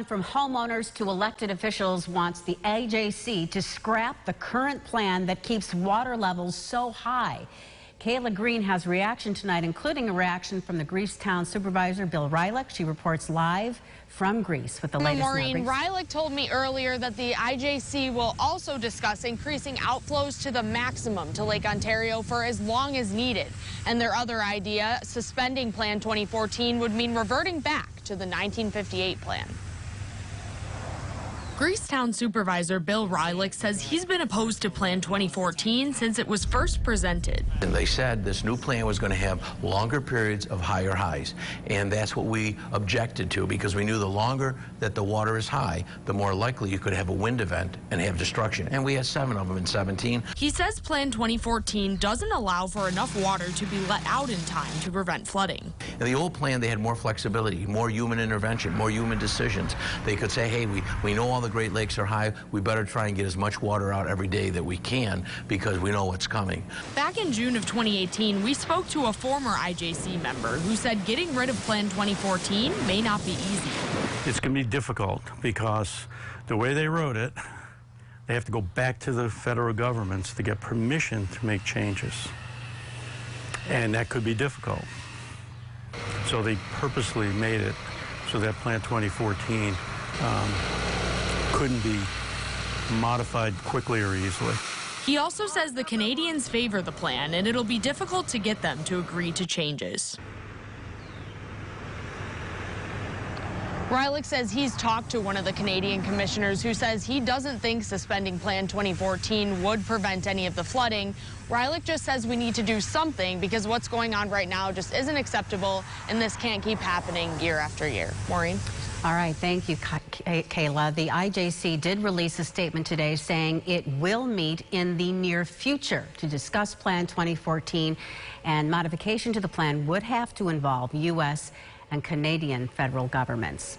From homeowners to elected officials wants the IJC to scrap the current plan that keeps water levels so high. Kayla Green has reaction tonight, including a reaction from the Greece Town Supervisor, Bill Rylick. She reports live from Greece with the latest. Maureen, Rylick told me earlier that the IJC will also discuss increasing outflows to the maximum to Lake Ontario for as long as needed. And their other idea, suspending Plan 2014, would mean reverting back to the 1958 plan. Greece Town Supervisor Bill Rylick says he's been opposed to Plan 2014 since it was first presented. And they said this new plan was going to have longer periods of higher highs, and that's what we objected to, because we knew the longer that the water is high, the more likely you could have a wind event and have destruction. And we had 7 of them in 17. He says Plan 2014 doesn't allow for enough water to be let out in time to prevent flooding. In the old plan, they had more flexibility, more human intervention, more human decisions. They could say, hey, we know all the Great Lakes are high. We better try and get as much water out every day that we can because we know what's coming. Back in June of 2018, we spoke to a former IJC member who said getting rid of Plan 2014 may not be easy. It's going to be difficult because the way they wrote it, they have to go back to the federal governments to get permission to make changes. And that could be difficult. So they purposely made it so that Plan 2014 couldn't be modified quickly or easily. He also says the Canadians favor the plan, and it'll be difficult to get them to agree to changes. Rylick says he's talked to one of the Canadian commissioners who says he doesn't think suspending Plan 2014 would prevent any of the flooding. Rylick just says we need to do something because what's going on right now just isn't acceptable, and this can't keep happening year after year. Maureen? All right, thank you, Kayla. The IJC did release a statement today saying it will meet in the near future to discuss Plan 2014, and modification to the plan would have to involve U.S. and Canadian federal governments.